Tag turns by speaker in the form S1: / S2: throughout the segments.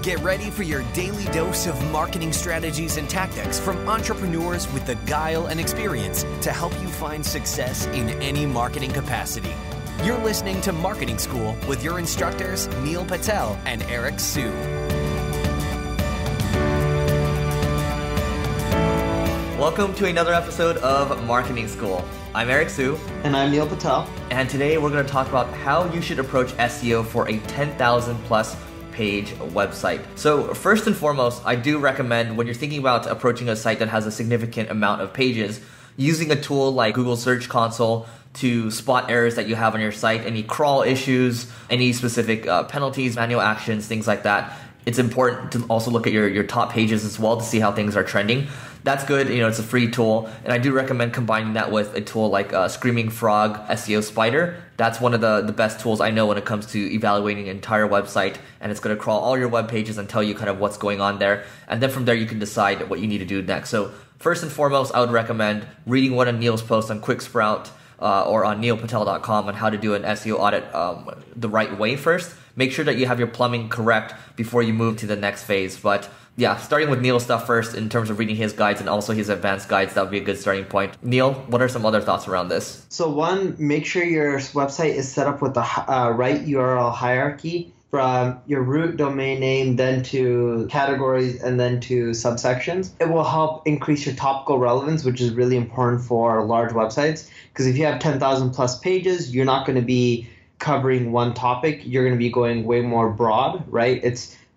S1: Get ready for your daily dose of marketing strategies and tactics from entrepreneurs with the guile and experience to help you find success in any marketing capacity. You're listening to Marketing School with your instructors, Neil Patel and Eric Sue.
S2: Welcome to another episode of Marketing School. I'm Eric Sue.
S3: And I'm Neil Patel.
S2: And today we're going to talk about how you should approach SEO for a 10,000 plus page website. So first and foremost, I do recommend when you're thinking about approaching a site that has a significant amount of pages, using a tool like Google Search Console to spot errors that you have on your site, any crawl issues, any specific penalties, manual actions, things like that. It's important to also look at your top pages as well to see how things are trending. That's good, it's a free tool, and I do recommend combining that with a tool like Screaming Frog SEO Spider. That's one of the best tools I know when it comes to evaluating an entire website, and it's going to crawl all your web pages and tell you kind of what's going on there, and then from there you can decide what you need to do next. So first and foremost, I would recommend reading one of Neil's posts on QuickSprout or on neilpatel.com on how to do an SEO audit the right way first. Make sure that you have your plumbing correct before you move to the next phase. But yeah, starting with Neil's stuff first in terms of reading his guides and also his advanced guides, that would be a good starting point. Neil, what are some other thoughts around this?
S3: So one, make sure your website is set up with the right URL hierarchy from your root domain name, then to categories, and then to subsections. It will help increase your topical relevance, which is really important for large websites. Because if you have 10,000 plus pages, you're not going to be covering one topic. You're going to be going way more broad, right?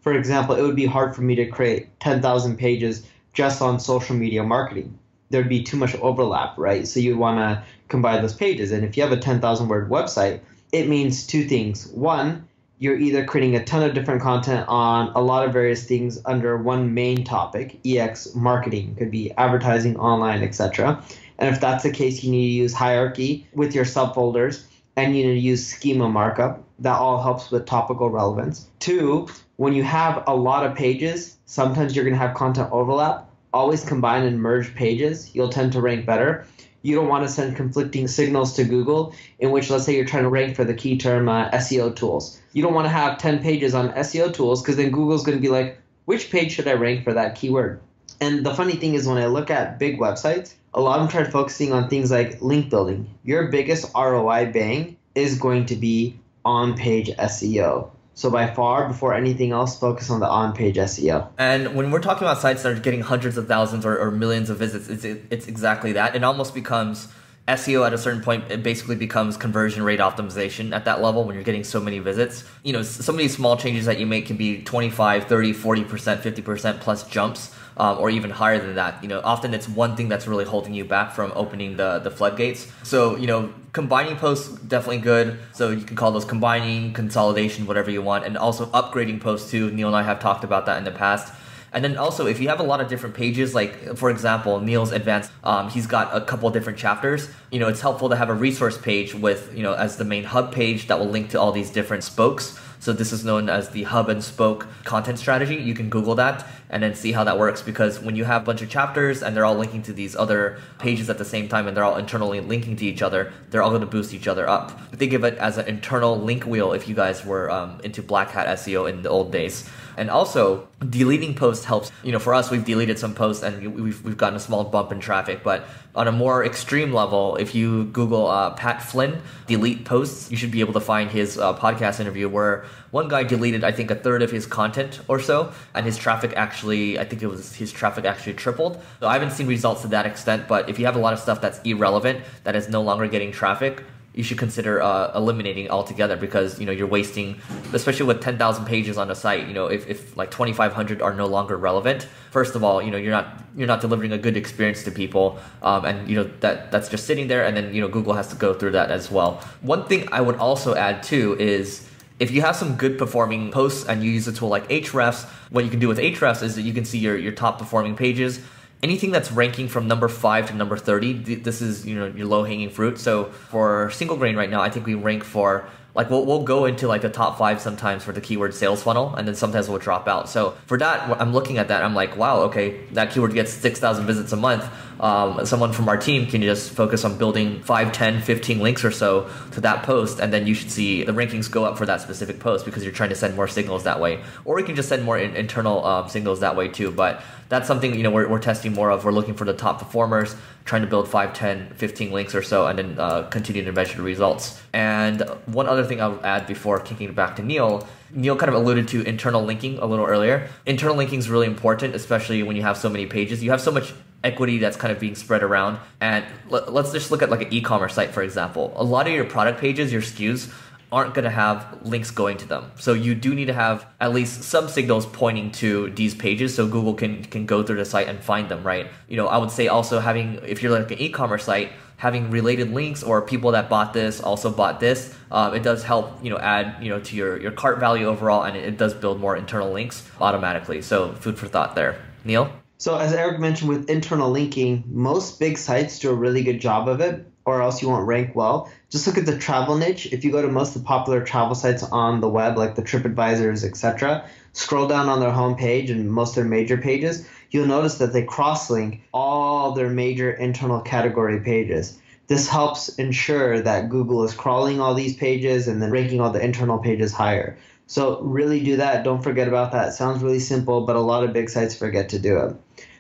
S3: For example, it would be hard for me to create 10,000 pages just on social media marketing. There'd be too much overlap, right? So you want to combine those pages. And if you have a 10,000 word website, it means two things. One, you're either creating a ton of different content on a lot of various things under one main topic, EX marketing, could be advertising, online, etc. And if that's the case, you need to use hierarchy with your subfolders, and you need to use schema markup. That all helps with topical relevance. Two, when you have a lot of pages, sometimes you're going to have content overlap. Always combine and merge pages. You'll tend to rank better. You don't want to send conflicting signals to Google, in which, let's say you're trying to rank for the key term SEO tools. You don't want to have 10 pages on SEO tools, because then Google's going to be like, which page should I rank for that keyword? And the funny thing is, when I look at big websites, a lot of them try focusing on things like link building. Your biggest ROI bang is going to be on-page SEO. So by far, before anything else, focus on the on-page SEO.
S2: And when we're talking about sites that are getting hundreds of thousands or millions of visits, it's exactly that. It almost becomes SEO at a certain point. It basically becomes conversion rate optimization at that level when you're getting so many visits. Some of these small changes that you make can be 25, 30, 40%, 50% plus jumps. Or even higher than that. Often it's one thing that's really holding you back from opening the floodgates. So, combining posts, definitely good. So you can call those combining, consolidation, whatever you want. And also upgrading posts too. Neil and I have talked about that in the past. And then also, if you have a lot of different pages, like for example, Neil's advanced, he's got a couple different chapters. It's helpful to have a resource page with, as the main hub page that will link to all these different spokes. So this is known as the hub and spoke content strategy. You can Google that and then see how that works, because when you have a bunch of chapters and they're all linking to these other pages at the same time and they're all internally linking to each other, they're all going to boost each other up. Think of it as an internal link wheel if you guys were into black hat SEO in the old days. And also, deleting posts helps. For us, we've deleted some posts and we've gotten a small bump in traffic. But on a more extreme level, if you Google Pat Flynn delete posts, you should be able to find his podcast interview where one guy deleted, I think, a third of his content or so, and his traffic actually tripled. So I haven't seen results to that extent, but if you have a lot of stuff that's irrelevant, that is no longer getting traffic, you should consider eliminating altogether, because you're wasting, especially with 10,000 pages on a site. If like 2,500 are no longer relevant, first of all, you're not delivering a good experience to people, and that's just sitting there, and then Google has to go through that as well. One thing I would also add too is, if you have some good performing posts and you use a tool like Ahrefs, what you can do with Ahrefs is that you can see your top performing pages. Anything that's ranking from number 5 to number 30, this is your low-hanging fruit. So for single grain right now, I think we rank for Like we'll go into like the top 5 sometimes for the keyword sales funnel, and then sometimes we'll drop out. So for that, I'm looking at that, I'm like, wow, okay, that keyword gets 6,000 visits a month. Someone from our team can just focus on building 5, 10, 15 links or so to that post, and then you should see the rankings go up for that specific post because you're trying to send more signals that way. Or you can just send more internal signals that way too. But that's something, you know, we're testing more of. We're looking for the top performers, trying to build 5, 10, 15 links or so, and then continue to measure the results. And one other thing I'll add before kicking it back to Neil kind of alluded to internal linking a little earlier. Internal linking is really important, especially when you have so many pages. You have so much equity that's kind of being spread around. And let's just look at like an e-commerce site, for example. A lot of your product pages, your SKUs, aren't going to have links going to them. So you do need to have at least some signals pointing to these pages so Google can go through the site and find them, right? You know, I would say also having, if you're like an e-commerce site, having related links or people that bought this also bought this, it does help, you know, add, you know, to your cart value overall, and it does build more internal links automatically. So food for thought there. Neil?
S3: So as Eric mentioned with internal linking, most big sites do a really good job of it, or else you won't rank well. Just look at the travel niche. If you go to most of the popular travel sites on the web, like the TripAdvisors, etc., scroll down on their homepage and most of their major pages, you'll notice that they cross-link all their major internal category pages. This helps ensure that Google is crawling all these pages and then ranking all the internal pages higher. So really do that. Don't forget about that. It sounds really simple, but a lot of big sites forget to do it.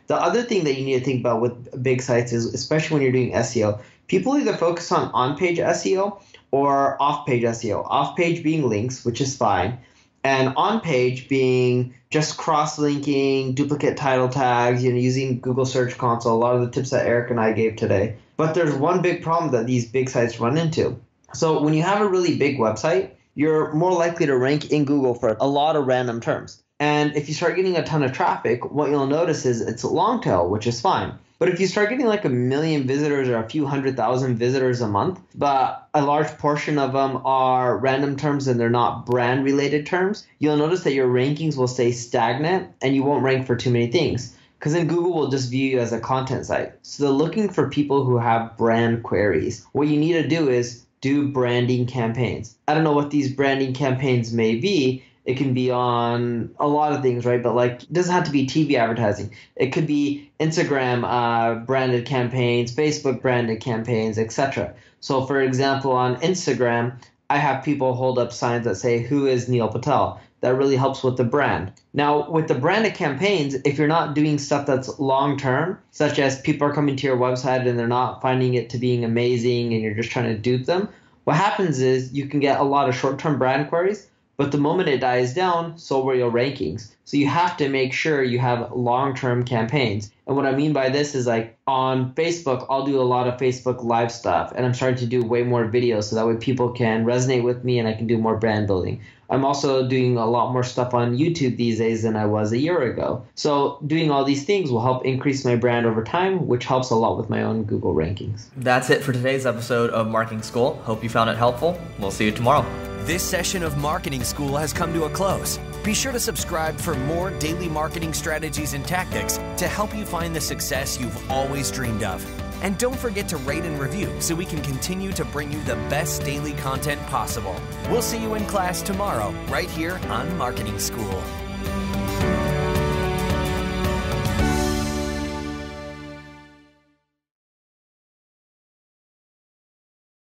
S3: The other thing that you need to think about with big sites is, especially when you're doing SEO, people either focus on-page SEO or off-page SEO. Off-page being links, which is fine, and on-page being just cross-linking, duplicate title tags, you know, using Google Search Console, a lot of the tips that Eric and I gave today. But there's one big problem that these big sites run into. So when you have a really big website, you're more likely to rank in Google for a lot of random terms. And if you start getting a ton of traffic, what you'll notice is it's a long tail, which is fine. But if you start getting like 1 million visitors or a few 100,000 visitors a month, but a large portion of them are random terms and they're not brand related terms, you'll notice that your rankings will stay stagnant and you won't rank for too many things. Because then Google will just view you as a content site. So they're looking for people who have brand queries. What you need to do is do branding campaigns. I don't know what these branding campaigns may be. It can be on a lot of things, right? But like, it doesn't have to be TV advertising. It could be Instagram branded campaigns, Facebook branded campaigns, etc. So for example, on Instagram, I have people hold up signs that say, "Who is Neil Patel?" That really helps with the brand. Now, with the branded campaigns, if you're not doing stuff that's long-term, such as people are coming to your website and they're not finding it to being amazing and you're just trying to dupe them, what happens is you can get a lot of short-term brand queries, but the moment it dies down, so will your rankings. So you have to make sure you have long-term campaigns. And what I mean by this is like on Facebook, I'll do a lot of Facebook live stuff, and I'm starting to do way more videos so that way people can resonate with me and I can do more brand building. I'm also doing a lot more stuff on YouTube these days than I was a year ago. So doing all these things will help increase my brand over time, which helps a lot with my own Google rankings.
S2: That's it for today's episode of Marketing School. Hope you found it helpful. We'll see you tomorrow.
S1: This session of Marketing School has come to a close. Be sure to subscribe for more daily marketing strategies and tactics to help you find the success you've always dreamed of. And don't forget to rate and review so we can continue to bring you the best daily content possible. We'll see you in class tomorrow, right here on Marketing School.